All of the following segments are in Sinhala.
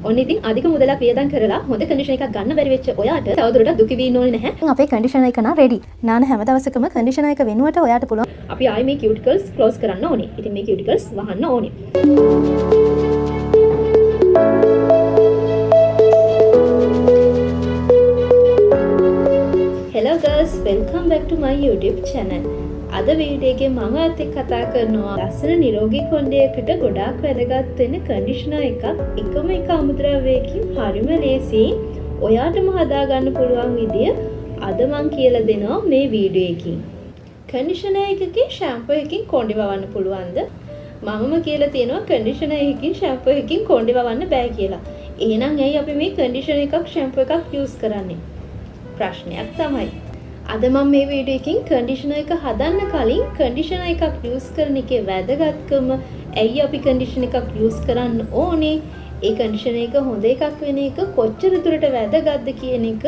ඔන්න ඉතින් අධික මුදලක් වියදම් කරලා හොඳ කන්ඩිෂනර් එකක් ගන්න බැරි වෙච්ච ඔයාට තවදුරටත් දුක විඳින්න ඕනේ නැහැ. අපේ කන්ඩිෂනර් එක නා රෙඩි. නාන හැම දවසකම කන්ඩිෂනර් එක වෙනුවට ඔයාට පුළුවන්. අපි ආයේ මේ කියුටිකල්ස් ක්ලෝස් කරන්න ඕනේ. ඉතින් මේ කියුටිකල්ස් වහන්න ඕනේ. Hello girls, welcome back to my YouTube channel. අද වීඩියෝ එකේ මම ඔයත් එක්ක කතා කරනවා ලස්සන නිරෝගී කොණ්ඩයකට ගොඩාක් වැදගත් වෙන කන්ඩිෂනර් එකක් එකම එක අමුද්‍රව්‍යයකින් හරිම ලේසියෙන් ඔයාටම හදා ගන්න පුළුවන් විදිය අද මම කියලා දෙනවා මේ වීඩියෝ එකකින්. කන්ඩිෂනර් එකකින් ෂැම්පූ එකකින් කොණ්ඩේ වවන්න පුළුවන්ද? මමම කියලා තියෙනවා කන්ඩිෂනර් එකකින් ෂැම්පූ එකකින් කොණ්ඩේ වවන්න බෑ කියලා. එහෙනම් ඇයි අපි මේ කන්ඩිෂනර් එකක් ෂැම්පූ එකක් යූස් කරන්නේ? ප්‍රශ්නයක් තමයි. අද මම මේ වීඩියෝ එකකින් කන්ඩිෂනර් එක හදන්න කලින් කන්ඩිෂනර් එකක් යූස් කරන එකේ වැදගත්කම, ඇයි අපි කන්ඩිෂනර් එකක් යූස් කරන්න ඕනේ, ඒ කන්ඩිෂනර් එක හොඳ එකක් වෙන එක කොච්චර දුරට වැදගත්ද කියන එක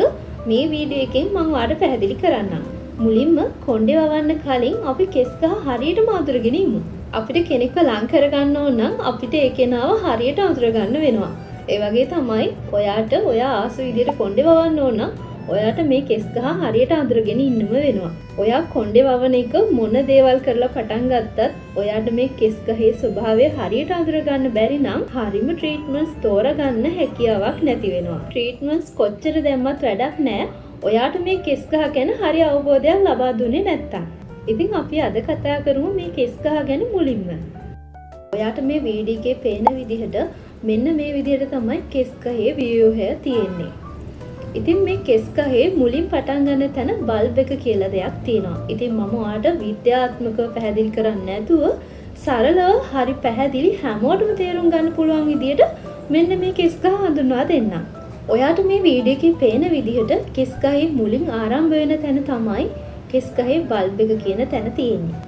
මේ වීඩියෝ එකෙන් මම ඔයාලට පැහැදිලි කරන්නම්. මුලින්ම කොණ්ඩේ වවන්න කලින් අපි කෙස් ගහ හරියටම අඳුරගෙන ඉමු. අපිට කෙනෙක්ව ලං කරගන්න ඕන නම් අපිට ඒ කෙනාව හරියට අඳුර ගන්න වෙනවා. ඒ වගේ තමයි ඔයාට ඔයා ආස විදියට කොණ්ඩේ වවන්න ඕන නම් ඔයාට මේ කෙස් ගහ හරියට අඳුරගෙන ඉන්නම වෙනවා. ඔයා කොණ්ඩේ වවන එක මොන දේවල් කරලා පටන් ගත්තත් ඔයාට මේ කෙස් ගහේ ස්වභාවය හරියට අඳුර ගන්න බැරි නම් හරිම ට්‍රීට්මන්ට්ස් තෝරගන්න හැකියාවක් නැති වෙනවා. ට්‍රීට්මන්ට්ස් කොච්චර දැම්මත් වැඩක් නැහැ. ඔයාට මේ කෙස් ගහ ගැන හරි අවබෝධයක් ලබා දුන්නේ නැත්තම්. ඉතින් අපි අද කතා කරමු මේ කෙස් ගහ ගැන මුලින්ම. ඔයාට මේ වීඩියෝ එකේ පේන විදිහට මෙන්න මේ විදිහට තමයි කෙස් ගහේ ව්‍යුහය තියෙන්නේ. ඉතින් මේ කෙස් ගහේ මුලින් පටන් ගන්න තැන බල්බ් එක කියලා දෙයක් තියෙනවා. ඉතින් මම ඔයාලට විද්‍යාත්මකව පැහැදිලි කරන්නේ නැතුව සරලව හරි පැහැදිලි හැමෝටම තේරුම් ගන්න පුළුවන් විදියට මෙන්න මේ කෙස් ගහ හඳුන්වා දෙන්නම්. ඔයාට මේ වීඩියෝ එකේ පේන විදිහට කෙස් ගහේ මුලින් ආරම්භ වෙන තැන තමයි කෙස් ගහේ බල්බ් එක කියන තැන තියෙන්නේ.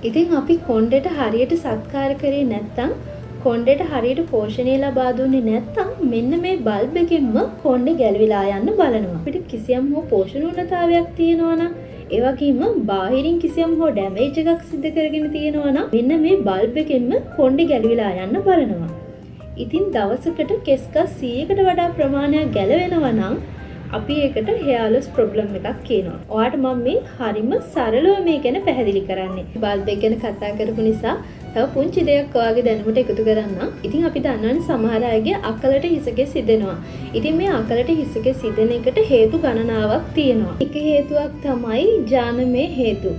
ඉතින් අපි කොණ්ඩේට හරියට සත්කාර කරේ නැත්නම් කොණ්ඩේට හරියට පෝෂණය ලබා දුන්නේ නැත්නම් මෙන්න මේ බල්බ් එකෙන්ම කොණ්ඩේ ගැලවිලා යන්න බලනවා. අපිට කිසියම් හෝ පෝෂණ උණතාවයක් තියෙනවා නම් ඒ වගේම බාහිරින් කිසියම් හෝ ඩැමේජ් එකක් සිදු කරගෙන තියෙනවා නම් මෙන්න මේ බල්බ් එකෙන්ම කොණ්ඩේ ගැලවිලා යන්න බලනවා. ඉතින් දවසකට කෙස් ගස් 100කට වඩා ප්‍රමාණයක් ගැලවෙනවා නම් අපි ඒකට hair loss problem එකක් කියනවා. ඔයාට මම මේ හරිම සරලව මේ ගැන පැහැදිලි කරන්නේ. බල්බ් එක ගැන කතා කරපු නිසා තව පුංචි දෙයක් ඔයාගේ දැනුමට එකතු කරන්න. ඉතින් අපි දන්නවනේ සමහර අයගේ අකලට හිසකෙස් සිදෙනවා. ඉතින් මේ අකලට හිසකෙස් සිදෙන එකට හේතු ගණනාවක් තියෙනවා. එක හේතුවක් තමයි ජානමය හේතු.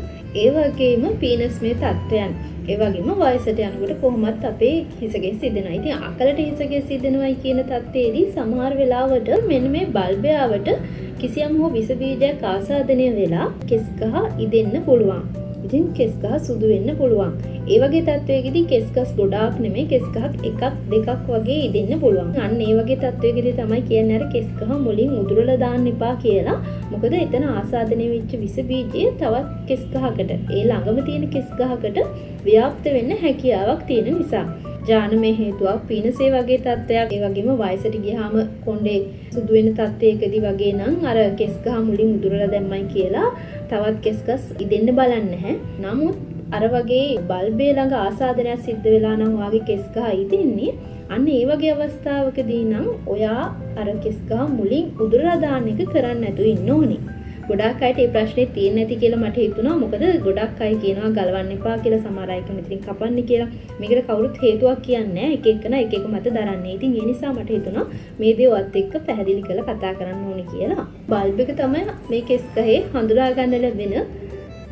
ඒ වගේම පීනස්මය තත්ත්වයන්. ඒ වගේම වයසට යනකොට කොහොමත් අපේ හිසකෙස් සිදෙනවා. ඉතින් අකලට හිසකෙස් සිදෙනවයි කියන තත්ත්වයේදී සමහර වෙලාවට මෙන්න මේ බල්බයාවට කිසියම් හෝ විස බීජයක් ආසාදනය වෙලා කෙස් ගහ ඉදෙන්න පුළුවන්. ඉතින් කෙස් ගහ සුදු වෙන්න පුළුවන්. ඒ වගේ තත්ත්වයකදී කෙස් ගස් ගොඩාක් නෙමෙයි කෙස් ගහක් එකක් දෙකක් වගේ ඉදෙන්න පුළුවන්. අන්න ඒ වගේ තත්ත්වයකදී තමයි කියන්නේ අර කෙස් ගහ මුලින් උදුරලා දාන්න එපා කියලා. මොකද එතන ආසාදනය වෙච්ච විස බීජය තවත් කෙස් ගහකට, ඒ ළඟම තියෙන කෙස් ගහකට ව්‍යාප්ත වෙන්න හැකියාවක් තියෙන නිසා. ජානමය හේතුවක්, පීනසේ වගේ තත්ත්වයක්, ඒ වගේම වයසට ගියාම කොණ්ඩේ සුදු වෙන තත්ත්වයකදී වගේ නම් අර කෙස් ගහ මුලින් උදුරලා දැම්මයි කියලා තවත් කෙස් ගස් ඉදෙන්න බලන්නේ නැහැ. නමුත් අර වගේ බල්බේ ළඟ ආසාදනයක් සිද්ධ වෙලා නම් වාගේ කෙස් ගහ ඉදෙන්නේ. අන්න ඒ වගේ අවස්ථාවකදී නම් ඔයා අර කෙස් ගහ මුලින් උදුරලා දාන්න එක කරන්න නැතුව ඉන්න ඕනේ. ගොඩාක් අයට මේ ප්‍රශ්නේ තියෙන්නේ නැති කියලා මට හිතුණා. මොකද ගොඩක් අය කියනවා ගලවන්න එපා කියලා, සමහර අය කියන ඉතින් කපන්න කියලා. මේකට කවුරුත් හේතුවක් කියන්නේ නැහැ. එක එකන එක එක මත දරන්නේ. ඉතින් ඒ නිසා මට හිතුණා මේ දේ ඔයත් එක්ක පැහැදිලි කරලා කතා කරන්න ඕනේ කියලා. බල්බ් එක තමයි මේ කෙස් ගහේ හඳුනා ගන්න ලැබෙන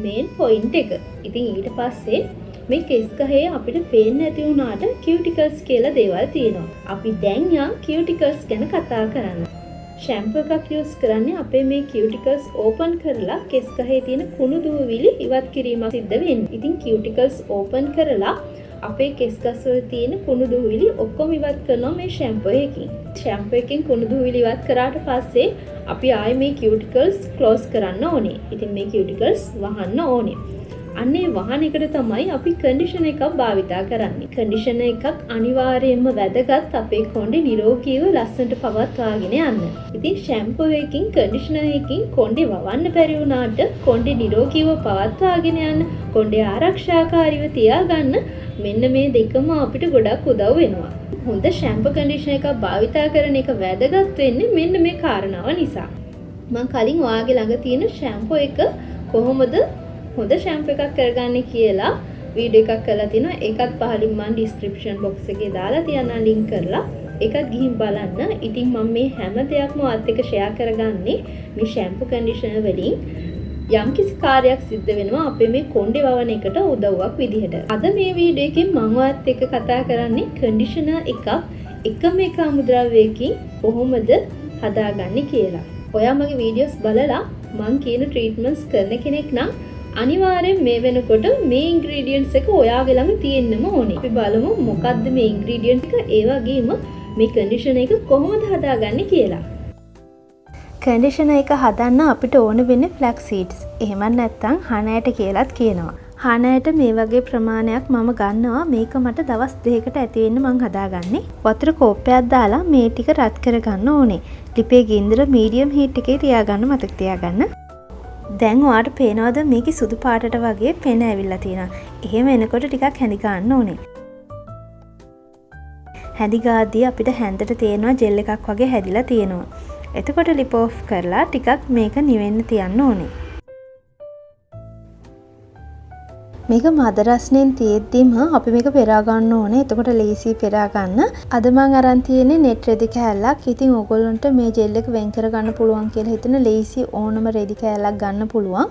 මේන් පොයින්ට් එක. ඉතින් ඊට පස්සේ මේ කෙස් ගහේ අපිට පේන්නේ නැති වුණාට කියුටිකල්ස් කියලා දේවල් තියෙනවා. අපි දැන් යම් කියුටිකල්ස් ගැන කතා කරන්න. ෂැම්පූ එකක් යූස් කරන්නේ අපේ මේ කියුටිකල්ස් ඕපන් කරලා කෙස් ගහේ තියෙන කුණු දූවිලි ඉවත් කිරීමක් සිද්ධ වෙන්නේ. ඉතින් කියුටිකල්ස් ඕපන් කරලා අපේ කෙස් ගස් වල තියෙන කුණු දූවිලි ඔක්කොම ඉවත් කරනවා මේ ෂැම්පූ එකකින්. ෂැම්පූ එකෙන් කුණු දූවිලි ඉවත් කරාට පස්සේ අපි ආයේ මේ කියුටිකල්ස් ක්ලෝස් කරන්න ඕනේ. ඉතින් මේ කියුටිකල්ස් වහන්න ඕනේ. අන්නේ වාහනයකට තමයි අපි කන්ඩිෂනර් එකක් භාවිතා කරන්නේ. කන්ඩිෂනර් එකක් අනිවාර්යයෙන්ම වැදගත් අපේ කොණ්ඩේ නිරෝගීව ලස්සනට පවත්වාගෙන යන්න. ඉතින් ෂැම්පූ එකකින් කන්ඩිෂනර් එකකින් කොණ්ඩේ වවන්න බැරි වුණාට කොණ්ඩේ නිරෝගීව පවත්වාගෙන යන්න, කොණ්ඩේ ආරක්ෂාකාරීව තියාගන්න මෙන්න මේ දෙකම අපිට ගොඩක් උදව් වෙනවා. හොඳ ෂැම්පූ කන්ඩිෂනර් එකක් භාවිතා කරන එක වැදගත් වෙන්නේ මෙන්න මේ කාරණාව නිසා. මම කලින් ඔයාගේ ළඟ තියෙන ෂැම්පූ එක කොහොමද හොඳ ෂැම්පූ එකක් කරගන්නේ කියලා වීඩියෝ එකක් කරලා තිනවා. ඒකත් පහලින් මම ඩිස්ක්‍රිප්ෂන් බොක්ස් එකේ දාලා තියන්නම් ලින්ක් කරලා. ඒකත් ගිහින් බලන්න. ඉතින් මම මේ හැම දෙයක්ම ඔයත් එක්ක ෂෙයා කරගන්නේ මේ ෂැම්පූ කන්ඩිෂනර් වලින් යම්කිසි කාර්යයක් සිද්ධ වෙනවා අපේ මේ කොණ්ඩේ වවන එකට උදව්වක් විදිහට. අද මේ වීඩියෝ එකෙන් මම ඔයත් එක්ක කතා කරන්නේ කන්ඩිෂනර් එකක් එකම එක අමුද්‍රව්‍යයකින් කොහොමද හදාගන්නේ කියලා. ඔයා මගේ වීඩියෝස් බලලා මං කියන ට්‍රීට්මන්ට්ස් කරන කෙනෙක් නම් අනිවාර්යෙන් මේ වෙනකොට මේ ඉන්ග්‍රීඩියන්ට්ස් එක ඔයාගේ ළඟ තියෙන්නම ඕනේ. අපි බලමු මොකද්ද මේ ඉන්ග්‍රීඩියන්ට්ස් එක, ඒ වගේම මේ කන්ඩිෂනර් එක කොහොමද හදාගන්නේ කියලා. කන්ඩිෂනර් එක හදන්න අපිට ඕන වෙන්නේ ෆ්ලැක්ස් සීඩ්ස්. එහෙම නැත්නම් හනෑට කියලාත් කියනවා. හනෑට මේ වගේ ප්‍රමාණයක් මම ගන්නවා. මේක මට දවස් 2කට ඇති වෙන්න මං හදාගන්නේ. වතුර කෝප්පයක් දාලා මේ ටික රත් කරගන්න ඕනේ. ලිපේ ගින්දර මීඩියම් හීට් එකේ තියාගන්න මතක තියාගන්න. දැන් ඔයාලට පේනවද මේකේ සුදු පාටට වගේ පෙන ඇවිල්ලා තියෙනවා. එහෙම එනකොට ටිකක් හැඳි ගන්න ඕනේ. හැඳි ගාද්දී අපිට හැන්දට තේනවා ජෙල් එකක් වගේ හැදිලා තියෙනවා. එතකොට ලිප් ඔෆ් කරලා ටිකක් මේක නිවෙන්න තියන්න ඕනේ. මේක මද රස්නෙන් තියෙද්දිම අපි මේක පෙරා ගන්න ඕනේ. එතකොට ලේසි පෙරා ගන්න. අද මම අරන් තියෙන්නේ net රෙදි කෑල්ලක්. ඉතින් ඕගොල්ලන්ට මේ ජෙල් එක වෙන් කර ගන්න පුළුවන් කියලා හිතන ලේසි ඕනම රෙදි කෑල්ලක් ගන්න පුළුවන්.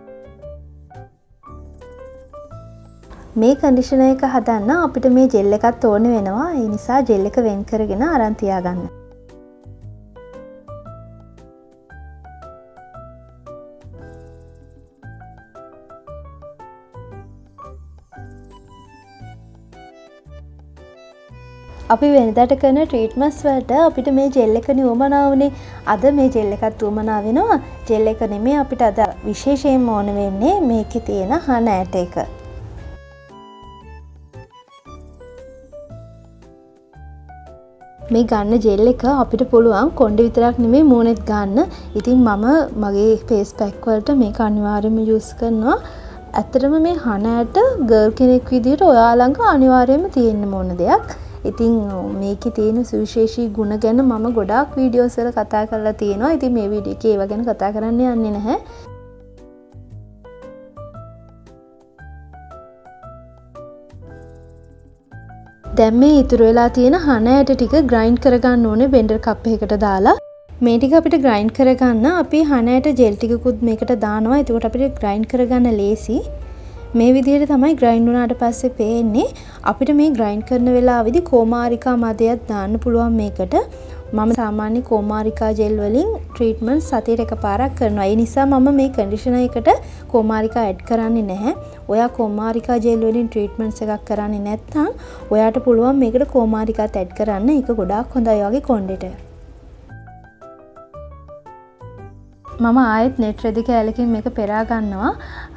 මේ කන්ඩිෂනර් එක හදන්න අපිට මේ ජෙල් එකත් ඕන වෙනවා. ඒ නිසා ජෙල් එක වෙන් කරගෙන අරන් තියාගන්න. අපි වෙනදාට කරන ට්‍රීට්මන්ට්ස් වලට අපිට මේ ජෙල් එක නියමනාවනේ. අද මේ ජෙල් එකත් උවමනා වෙනවා. ජෙල් එක නෙමෙයි අපිට අද විශේෂයෙන්ම ඕන වෙන්නේ මේකේ තියෙන හනෑට එක. මේ ගන්න ජෙල් එක අපිට පුළුවන් කොණ්ඩේ විතරක් නෙමෙයි මූණෙත් ගන්න. ඉතින් මම මගේ ෆේස් පැක් වලට මේක අනිවාර්යයෙන්ම යූස් කරනවා. ඇත්තටම මේ හනෑට ගර්ල් කෙනෙක් විදිහට ඔයා ළඟ අනිවාර්යයෙන්ම තියෙන්න ඕන දෙයක්. ඉතින් මේකේ තියෙන සුවිශේෂී ගුණ ගැන මම ගොඩාක් වීඩියෝස් වල කතා කරලා තියෙනවා. ඉතින් මේ වීඩියෝ එකේ ඒව ගැන කතා කරන්න යන්නේ නැහැ. දැන් මේ ඉතුරු වෙලා තියෙන හනෑට ටික ග්‍රයින්ඩ් කරගන්න ඕනේ බෙන්ඩර් කප් එකකට දාලා. මේ ටික අපිට ග්‍රයින්ඩ් කරගන්න අපි හනෑට ජෙල් ටිකකුත් මේකට දානවා. එතකොට අපිට ග්‍රයින්ඩ් කරගන්න ලේසි. මේ විදිහට තමයි ග්‍රයින්ඩ් වුණාට පස්සේ පේන්නේ. අපිට මේ ග්‍රයින්ඩ් කරන වෙලාවේදී කෝමාරිකා මදයක් දාන්න පුළුවන් මේකට. මම සාමාන්‍ය කෝමාරිකා ජෙල් වලින් ට්‍රීට්මන්ට් සතියට එකපාරක් කරනවා. ඒ නිසා මම මේ කන්ඩිෂනර් එකට කෝමාරිකා ඇඩ් කරන්නේ නැහැ. ඔයා කෝමාරිකා ජෙල් වලින් ට්‍රීට්මන්ට්ස් එකක් කරන්නේ නැත්නම් ඔයාට පුළුවන් මේකට කෝමාරිකාත් ඇඩ් කරන්න. ඒක ගොඩාක් හොඳයි වගේ කොණ්ඩේට. මම ආයෙත් net රෙදි කෑල්ලකින් මේක පෙරා ගන්නවා.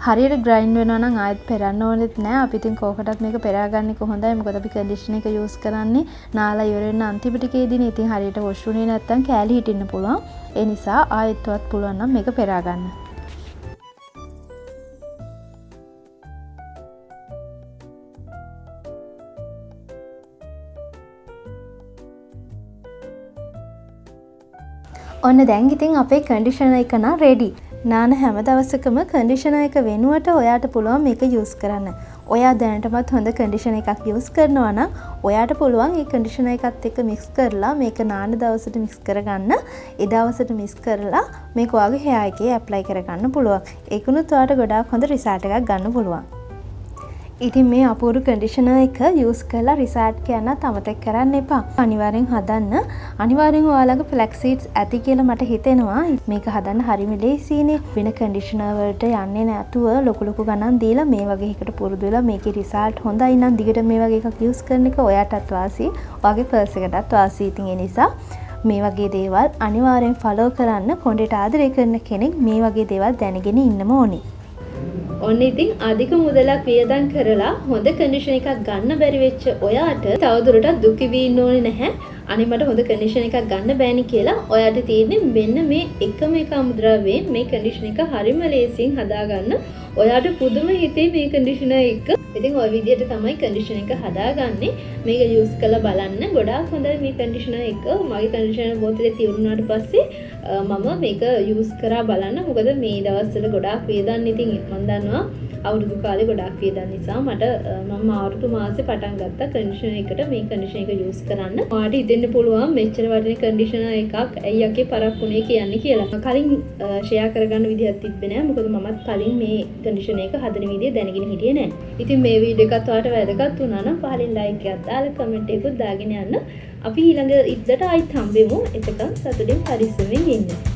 හරියට ග්‍රයින්ඩ් වෙනවා නම් ආයෙත් පෙරන්න ඕනෙත් නෑ. අපි ඉතින් කෝකටත් මේක පෙරා ගන්න එක හොඳයි. මොකද අපි කන්ඩිෂනර් එක යූස් කරන්නේ නාලා ඉවර වෙන අන්තිම ටිකේදීනේ. ඉතින් හරියට වොෂ් වුණේ නැත්තම් කෑලි හිටින්න පුළුවන්. ඒ නිසා ආයෙත්වත් පුළුවන් නම් මේක පෙරා ගන්න. ඔන්න දැන් ඉතින් අපේ කන්ඩිෂනර් එක නා රෙඩි. නාන හැම දවසකම කන්ඩිෂනර් එක වෙනුවට ඔයාට පුළුවන් මේක යූස් කරන්න. ඔයා දැනටමත් හොඳ කන්ඩිෂනර් එකක් යූස් කරනවා නම් ඔයාට පුළුවන් මේ කන්ඩිෂනර් එකත් එක්ක මික්ස් කරලා මේක නාන දවසට මික්ස් කරගන්න. ඒ දවසට මික්ස් කරලා මේක ඔයාගේ hair එකේ ඇප්ලයි කරගන්න පුළුවන්. ඒකුණුත් ඔයාට ගොඩාක් හොඳ රිසල්ට් එකක් ගන්න පුළුවන්. ඉතින් මේ අපූර්ව කන්ඩිෂනර් එක යූස් කරලා රිසල්ට් කියන්නත් අමතක කරන්න එපා. අනිවාර්යෙන් හදන්න. අනිවාර්යෙන් ඔයාලගේ ෆ්ලැක්ස් සීඩ්ස් ඇති කියලා මට හිතෙනවා. මේක හදන්න හරිම ලේසියිනේ. වෙන කන්ඩිෂනර් වලට යන්නේ නැතුව ලොකු ලොකු ගණන් දීලා මේ වගේ එකකට පුරුදු වෙලා මේකේ රිසල්ට් හොඳයි නම් දිගට මේ වගේ එකක් යූස් කරන එක ඔයාටත් වාසි, ඔයාගේ පර්ස් එකටත් වාසි. ඉතින් ඒ නිසා මේ වගේ දේවල් අනිවාර්යෙන් ෆලෝ කරන්න. කොණ්ඩේට ආදරය කරන කෙනෙක් මේ වගේ දේවල් දැනගෙන ඉන්නම ඕනේ. ඔන්න ඉතින් අධික මුදලක් වියදම් කරලා හොඳ කන්ඩිෂන් එකක් ගන්න බැරි වෙච්ච ඔයාට තවදුරටත් දුක් විඳින්න ඕනේ නැහැ. අනේ මට හොඳ කන්ඩිෂන් එකක් ගන්න බෑනි කියලා ඔයාට තියෙන්නේ මෙන්න මේ එකම එක අමුද්‍රව්‍යයෙන් මේ කන්ඩිෂන් එක හරිම ලේසියෙන් හදාගන්න. ඔයාට පුදුම හිතේ මේ කන්ඩිෂනර් එක. ඉතින් ওই විදිහට තමයි කන්ඩිෂනර් එක හදාගන්නේ. මේක යූස් කරලා බලන්න. ගොඩාක් හොඳයි මේ කන්ඩිෂනර් එක. මගේ කන්ඩිෂනර් බෝතලේ තියුණාට පස්සේ මම මේක යූස් කරා බලන්න. මොකද මේ දවස්වල ගොඩාක් වේදන් ඉතින් මම දන්නවා අවුරුදු කාලේ ගොඩාක් වේදන් නිසා මට මම මාර්තු මාසේ පටන් ගත්තා කන්ඩිෂනර් එකට මේ කන්ඩිෂනර් එක යූස් කරන්න. ඔයාට හිතෙන්න පුළුවන් මෙච්චර වටින කන්ඩිෂනර් එකක් ඇයි යකේ පරක්කුනේ කියන්නේ කියලා. කලින් ෂෙයා කරගන්න විදිහක් තිබ්බේ නෑ. මොකද මමත් කලින් මේ කන්ඩිෂනර් එක හදන විදිය දැනගෙන හිටියේ නෑ. ඉතින් මේ වීඩියෝ එකත් ඔයාලට වැදගත් වුණා නම් පහලින් ලයික් එකක් දාලා කමෙන්ට් එකකුත් දාගෙන යන්න. අපි ඊළඟ ඉද්දට ආයිත් හම්බෙමු. එතකන් සතුටින් පරිස්සමෙන් ඉන්න.